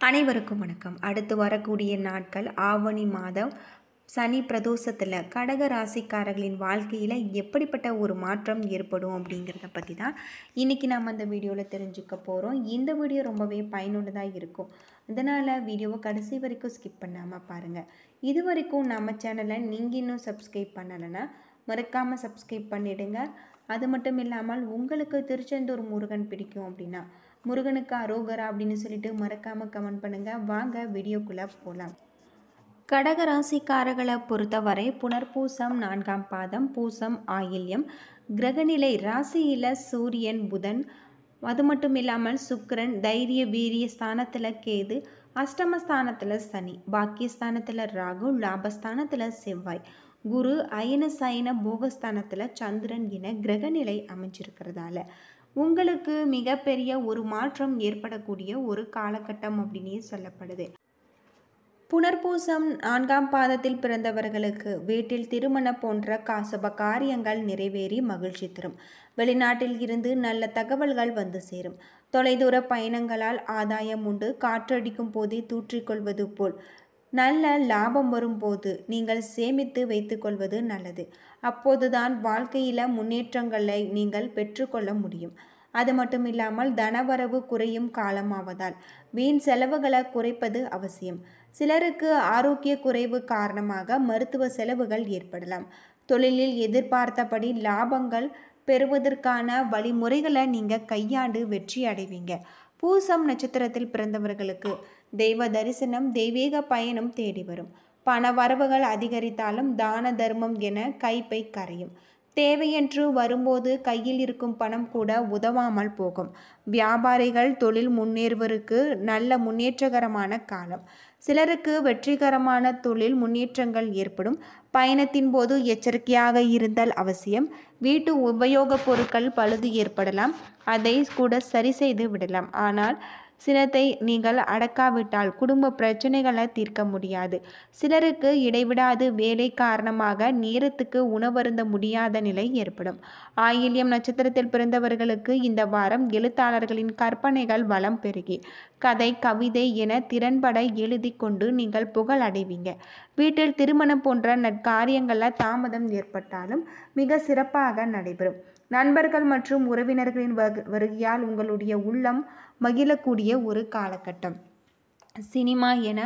அனைவருக்கும் வணக்கம். அடுத்து வரக்கூடிய நாட்கள் ஆவணி மாதம் சனி பிரதோஷத்தில் கடக ராசிக்காரர்களின் வாழ்க்கையில் எப்படிப்பட்ட ஒரு மாற்றம் ஏற்படும் அப்படிங்கிறத பற்றி தான் இன்றைக்கி நம்ம அந்த வீடியோவில் தெரிஞ்சுக்க போகிறோம். இந்த வீடியோ ரொம்பவே பயனுள்ளதாக இருக்கும். அதனால் வீடியோவை கடைசி வரைக்கும் ஸ்கிப் பண்ணாமல் பாருங்கள். இது வரைக்கும் நம்ம சேனலை நீங்கள் இன்னும் சப்ஸ்கிரைப் பண்ணலைன்னா மறக்காமல் சப்ஸ்கிரைப் பண்ணிவிடுங்க. அது மட்டும் இல்லாமல் உங்களுக்கு திருச்செந்தூர் முருகன் பிடிக்கும் அப்படின்னா முருகனுக்கு அரோகரா அப்படின்னு சொல்லிட்டு மறக்காமல் கமெண்ட் பண்ணுங்கள். வாங்க வீடியோக்குள்ளே போகலாம். கடகராசிக்காரர்களை பொறுத்தவரை புனர்பூசம் 4ஆம் பாதம், பூசம், ஆயில்யம், கிரகநிலை ராசியில் சூரியன், புதன், அது மட்டும் இல்லாமல் சுக்கிரன், தைரிய வீரிய ஸ்தானத்தில் கேது, அஷ்டமஸ்தானத்தில் சனி, பாக்கியஸ்தானத்தில் ராகு, லாபஸ்தானத்தில் செவ்வாய், குரு, அயன சயன போகஸ்தானத்தில் சந்திரன் என கிரகநிலை அமைஞ்சிருக்கிறதால உங்களுக்கு மிகப்பெரிய ஒரு மாற்றம் ஏற்படக்கூடிய ஒரு காலகட்டம் அப்படின்னே சொல்லப்படுது. புனர்பூசம் 4ஆம் பாதத்தில் பிறந்தவர்களுக்கு வீட்டில் திருமணம் போன்ற சுப காரியங்கள் நிறைவேறி மகிழ்ச்சி தரும். வெளிநாட்டில் இருந்து நல்ல தகவல்கள் வந்து சேரும். தொலைதூர பயணங்களால் ஆதாயம் உண்டு. காற்றடிக்கும் போதே தூற்றிக்கொள்வது போல் நல்ல லாபம் வரும்போது நீங்கள் சேமித்து வைத்துக்கொள்வது நல்லது. அப்போதுதான் வாழ்க்கையில் முன்னேற்றங்களை நீங்கள் பெற்றுக்கொள்ள முடியும். அது மட்டும் இல்லாமல் தனவரவு குறையும் காலமாவதால் வீண் செலவுகளை குறைப்பது அவசியம். சிலருக்கு ஆரோக்கிய குறைவு காரணமாக மருத்துவ செலவுகள் ஏற்படலாம். தொழிலில் எதிர்பார்த்தபடி லாபங்கள் பெறுவதற்கான வழிமுறைகளை நீங்கள் கையாண்டு வெற்றி அடைவீங்க. பூசம் நட்சத்திரத்தில் பிறந்தவர்களுக்கு தெய்வ தரிசனம், தெய்வீக பயணம் தேடி வரும். பண வரவுகள் அதிகரித்தாலும் தான தர்மம் என கைப்பை கரையும். தேவையென்று வரும்போது கையில் இருக்கும் பணம் கூட உதவாமல் போகும். வியாபாரிகள் தொழில் முன்னேறுவதற்கு நல்ல முன்னேற்றகரமான காலம். சிலருக்கு வெற்றிகரமான தொழில் முன்னேற்றங்கள் ஏற்படும். பயணத்தின் போது எச்சரிக்கையாக இருந்தல் அவசியம். வீட்டு உபயோகப் பொருட்கள் பழுது ஏற்படலாம். அதை கூட சரி செய்து விடலாம். ஆனால் சினத்தை நீங்கள் அடக்காவிட்டால் குடும்ப பிரச்சனைகளை தீர்க்க முடியாது. சிலருக்கு இடைவிடாது வேலை காரணமாக நேரத்துக்கு உணவருந்த முடியாத நிலை ஏற்படும். ஆயில்யம் நட்சத்திரத்தில் பிறந்தவர்களுக்கு இந்த வாரம் எழுத்தாளர்களின் கற்பனைகள் வளம் பெருகி கதை, கவிதை என திறன்பட எழுதி கொண்டு நீங்கள் புகழ் அடைவீங்க. வீட்டில் திருமணம் போன்ற நற்காரியங்களில் தாமதம் ஏற்பட்டாலும் மிக சிறப்பாக நடைபெறும். நண்பர்கள் மற்றும் உறவினர்களின் வருகையால் உங்களுடைய உள்ளம் மகிழக்கூடிய ஒரு காலகட்டம். சினிமா என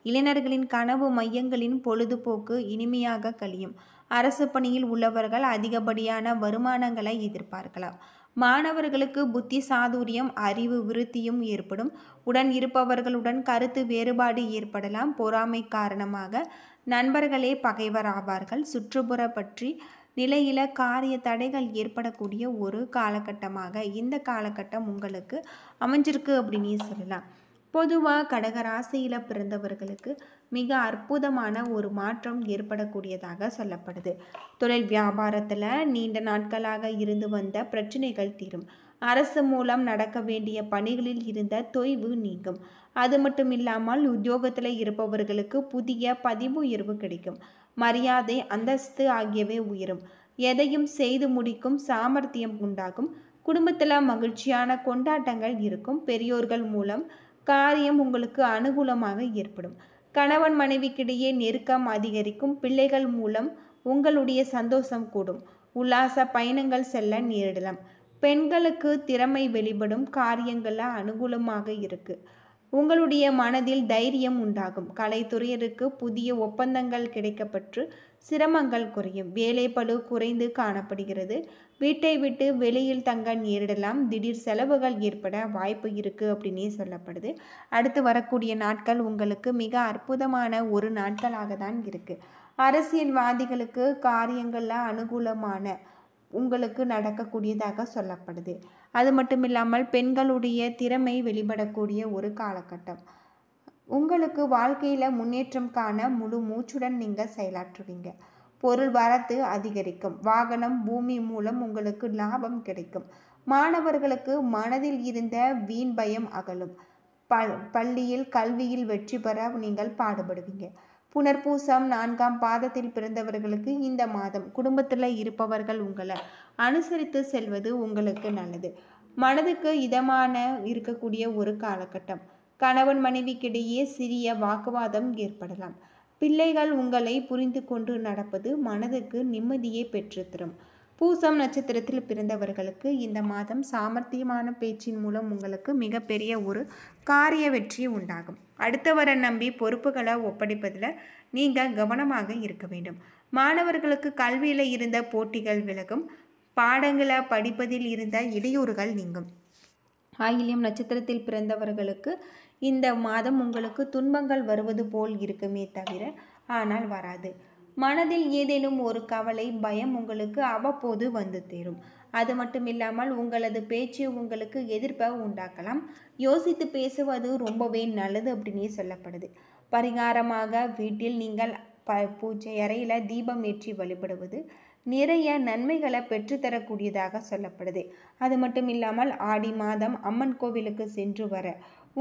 இளைஞர்களின் கனவு மையங்களின் பொழுதுபோக்கு இனிமையாக கழியும். அரசு பணியில் உள்ளவர்கள் அதிகப்படியான வருமானங்களை எதிர்பார்க்கலாம். மாணவர்களுக்கு புத்தி சாதுரியம், அறிவு விருத்தியும் ஏற்படும். உடன் இருப்பவர்களுடன் கருத்து வேறுபாடு ஏற்படலாம். பொறாமை காரணமாக நண்பர்களே பகைவர் ஆவார்கள். சுற்றுப்புற பற்றி நிலையில காரிய தடைகள் ஏற்படக்கூடிய ஒரு காலகட்டமாக இந்த காலகட்டம் உங்களுக்கு அமைஞ்சிருக்கு அப்படின்னு சொல்லலாம். பொதுவாக கடகராசியில் பிறந்தவர்களுக்கு மிக அற்புதமான ஒரு மாற்றம் ஏற்படக்கூடியதாக சொல்லப்படுது. தொழில் வியாபாரத்தில் நீண்ட நாட்களாக இருந்து வந்த பிரச்சனைகள் தீரும். அரசு மூலம் நடக்க வேண்டிய பணிகளில் இருந்த தொய்வு நீங்கும். அது மட்டும் இல்லாமல் உத்தியோகத்தில் இருப்பவர்களுக்கு புதிய பதிவு உயர்வு கிடைக்கும். மரியாதை, அந்தஸ்து ஆகியவை உயரும். எதையும் செய்து முடிக்கும் சாமர்த்தியம் உண்டாகும். குடும்பத்தில் மகிழ்ச்சியான கொண்டாட்டங்கள் இருக்கும். பெரியோர்கள் மூலம் காரியம் உங்களுக்கு அனுகூலமாக ஏற்படும். கணவன் மனைவிக்கிடையே நெருக்கம் அதிகரிக்கும். பிள்ளைகள் மூலம் உங்களுடைய சந்தோஷம் கூடும். உல்லாச பயணங்கள் செல்ல நேரிடலாம். பெண்களுக்கு திறமை வெளிப்படும். காரியங்களில் அனுகூலமாக இருக்கு. உங்களுடைய மனதில் தைரியம் உண்டாகும். கலைத்துறையருக்கு புதிய ஒப்பந்தங்கள் கிடைக்கப்பெற்று சிரமங்கள் குறையும். வேலைப்பளு குறைந்து காணப்படுகிறது. வீட்டை விட்டு வெளியில் தங்க நேரிடலாம். திடீர் செலவுகள் ஏற்பட வாய்ப்பு இருக்குது அப்படின்னே சொல்லப்படுது. அடுத்து வரக்கூடிய நாட்கள் உங்களுக்கு மிக அற்புதமான ஒரு நாட்களாக தான் இருக்குது. அரசியல்வாதிகளுக்கு காரியங்களில் அனுகூலமான உங்களுக்கு நடக்கக்கூடியதாக சொல்லப்படுது. அது மட்டும் இல்லாமல் பெண்களுடைய திறமை வெளிப்படக்கூடிய ஒரு காலகட்டம். உங்களுக்கு வாழ்க்கையில் முன்னேற்றம் காண முழு மூச்சுடன் நீங்கள் செயலாற்றுவீங்க. பொருள் வரத்து அதிகரிக்கும். வாகனம், பூமி மூலம் உங்களுக்கு லாபம் கிடைக்கும். மாணவர்களுக்கு மனதில் இருந்த வீண் பயம் அகலும். பள்ளியில் கல்வியில் வெற்றி பெற நீங்கள் பாடுபடுவீங்க. புனர்பூசம் 4ஆம் பாதத்தில் பிறந்தவர்களுக்கு இந்த மாதம் குடும்பத்தில் இருப்பவர்கள் உங்களை அனுசரித்து செல்வது உங்களுக்கு நல்லது. மனதுக்கு இதமான இருக்கக்கூடிய ஒரு காலகட்டம். கணவன் மனைவிக்கிடையே சிறிய வாக்குவாதம் ஏற்படலாம். பிள்ளைகள் உங்களை புரிந்து கொண்டு நடப்பது மனதுக்கு நிம்மதியை பெற்றுத்தரும். பூசம் நட்சத்திரத்தில் பிறந்தவர்களுக்கு இந்த மாதம் சாமர்த்தியமான பேச்சின் மூலம் உங்களுக்கு மிகப்பெரிய ஒரு காரிய வெற்றி உண்டாகும். அடுத்தவரை நம்பி பொறுப்புகளை ஒப்படைப்பதில் நீங்கள் கவனமாக இருக்க வேண்டும். மாணவர்களுக்கு கல்வியில் இருந்த போட்டிகள் விலகும். பாடங்களை படிப்பதில் இருந்த இடையூறுகள் நீங்கும். ஆயில்யம் நட்சத்திரத்தில் பிறந்தவர்களுக்கு இந்த மாதம் உங்களுக்கு துன்பங்கள் வருவது போல் இருக்குமே தவிர ஆனால் வராது. மனதில் ஏதேனும் ஒரு கவலை, பயம் உங்களுக்கு அவ்வப்போது வந்து சேரும். அது மட்டும் இல்லாமல் உங்களது பேச்சு உங்களுக்கு எதிர்ப்பை உண்டாக்கலாம். யோசித்து பேசுவது ரொம்பவே நல்லது அப்படின்னே சொல்லப்படுது. பரிகாரமாக வீட்டில் நீங்கள் பூஜை அறையில் தீபம் ஏற்றி வழிபடுவது நிறைய நன்மைகளை பெற்றுத்தரக்கூடியதாக சொல்லப்படுது. அது மட்டும் இல்லாமல் ஆடி மாதம் அம்மன் கோவிலுக்கு சென்று வர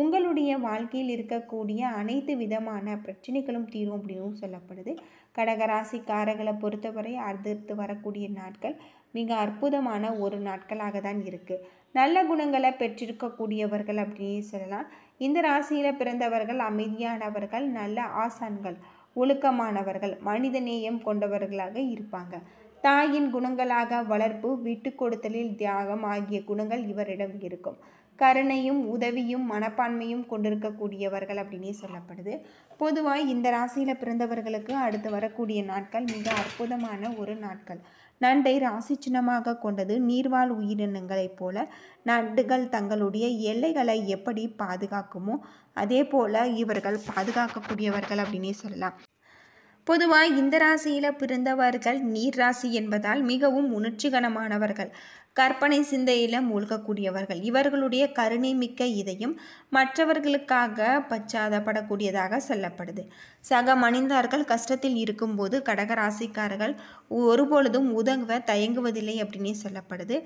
உங்களுடைய வாழ்க்கையில் இருக்கக்கூடிய அனைத்து விதமான பிரச்சனைகளும் தீரும் அப்படின்னு சொல்லப்படுது. கடகராசிக்காரர்களை பொறுத்தவரை அடுத்து வரக்கூடிய நாட்கள் மிக அற்புதமான ஒரு நாட்களாக தான் இருக்குது. நல்ல குணங்களை பெற்றிருக்கக்கூடியவர்கள் அப்படின்னு சொல்லலாம். இந்த ராசியில் பிறந்தவர்கள் அமைதியானவர்கள், நல்ல ஆசான்கள், ஒழுக்கமானவர்கள், மனிதநேயம் கொண்டவர்களாக இருப்பாங்க. தாயின் குணங்களாக வளர்ப்பு, விட்டு கொடுத்தலில் தியாகம் ஆகிய குணங்கள் இவரிடம் இருக்கும். கருணையும் உதவியும் மனப்பான்மையும் கொண்டிருக்கக்கூடியவர்கள் அப்படின்னே சொல்லப்படுது. பொதுவாக இந்த ராசியில் பிறந்தவர்களுக்கு அடுத்து வரக்கூடிய நாட்கள் மிக அற்புதமான ஒரு நாட்கள். நண்டை ராசி சின்னமாக கொண்டது. நீர்வாழ் உயிரினங்களைப் போல நண்டுகள் தங்களுடைய எல்லைகளை எப்படி பாதுகாக்குமோ அதே போல் இவர்கள் பாதுகாக்கக்கூடியவர்கள் அப்படின்னே சொல்லலாம். பொதுவாக இந்த ராசியில் பிறந்தவர்கள் நீர் ராசி என்பதால் மிகவும் உணர்ச்சிகரமானவர்கள், கற்பனை சிந்தையில் மூழ்கக்கூடியவர்கள். இவர்களுடைய கருணை மிக்க இதயம் மற்றவர்களுக்காக பச்சாதப்படக்கூடியதாக சொல்லப்படுது. சக மனிதர்கள் கஷ்டத்தில் இருக்கும்போது கடகராசிக்காரர்கள் ஒருபொழுதும் உதவ தயங்குவதில்லை அப்படின்னே சொல்லப்படுது.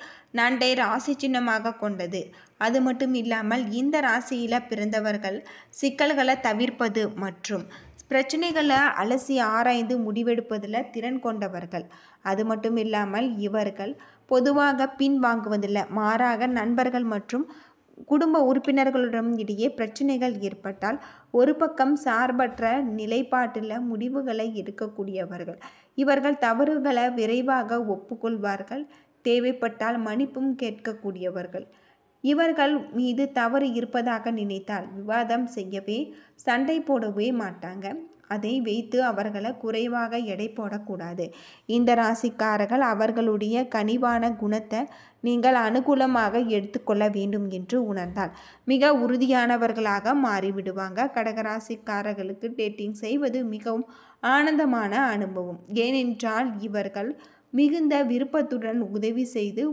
நண்டை ராசி சின்னமாக கொண்டது. அது மட்டும் இல்லாமல் இந்த ராசியில் பிறந்தவர்கள் சிக்கல்களை தவிர்ப்பது மற்றும் பிரச்சனைகளை அலசி ஆராய்ந்து முடிவெடுப்பதில் திறன் கொண்டவர்கள். அது மட்டும் இல்லாமல் இவர்கள் பொதுவாக பின்வாங்குவதில்லை, மாறாக நண்பர்கள் மற்றும் குடும்ப உறுப்பினர்களிடம் இடையே பிரச்சனைகள் ஏற்பட்டால் ஒரு பக்கம் சார்பற்ற நிலைப்பாட்டில் முடிவுகளை எடுக்கக்கூடியவர்கள். இவர்கள் தவறுகளை விரைவாக ஒப்புக்கொள்வார்கள், தேவைப்பட்டால் மன்னிப்பும் கேட்கக்கூடியவர்கள். இவர்கள் மீது தவறு இருப்பதாக நினைத்தால் விவாதம் செய்யவே, சண்டை போடவே மாட்டாங்க. அதை வைத்து அவர்களை குறைவாக எடை போடக்கூடாது. இந்த ராசிக்காரர்கள் அவர்களுடைய கனிவான குணத்தை நீங்கள் அனுகூலமாக எடுத்துக்கொள்ள வேண்டும் என்று உணர்ந்தால் மிக உறுதியானவர்களாக மாறிவிடுவாங்க. கடகராசிக்காரர்களுக்கு டேட்டிங் செய்வது மிகவும் ஆனந்தமான அனுபவம். ஏனென்றால் இவர்கள் மிகுந்த விருப்பத்துடன் உதவி செய்து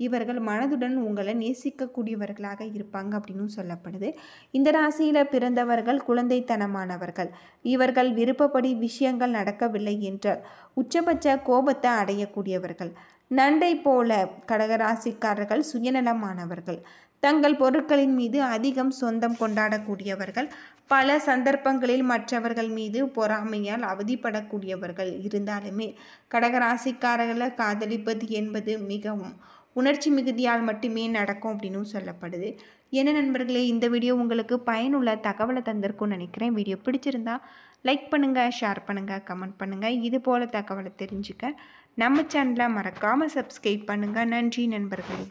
இவர்கள் மனதுடன் உங்களை நேசிக்கக்கூடியவர்களாக இருப்பாங்க அப்படின்னு சொல்லப்படுது. இந்த ராசியில் பிறந்தவர்கள் குழந்தைத்தனமானவர்கள். இவர்கள் விருப்பப்படி விஷயங்கள் நடக்கவில்லை என்ற உச்சபட்ச கோபத்தை அடையக்கூடியவர்கள். நண்டை போல கடகராசிக்காரர்கள் சுயநலமானவர்கள். தங்கள் பொருட்களின் மீது அதிகம் சொந்தம் கொண்டாடக்கூடியவர்கள். பல சந்தர்ப்பங்களில் மற்றவர்கள் மீது பொறாமையால் அவதிப்படக்கூடியவர்கள். இருந்தாலுமே கடகராசிக்காரர்களை காதலிப்பது என்பது மிகவும் உணர்ச்சி மிகுதியால் மட்டுமே நடக்கும் அப்படின்னு சொல்லப்படுது. என்ன நண்பர்களே, இந்த வீடியோ உங்களுக்கு பயனுள்ள தகவலை தந்திருக்கும்னு நினைக்கிறேன். வீடியோ பிடிச்சிருந்தா லைக் பண்ணுங்கள், ஷேர் பண்ணுங்கள், கமெண்ட் பண்ணுங்கள். இது போல் தகவலை தெரிஞ்சுக்க நம்ம சேனலை மறக்காமல் சப்ஸ்கிரைப் பண்ணுங்கள். நன்றி நண்பர்களே.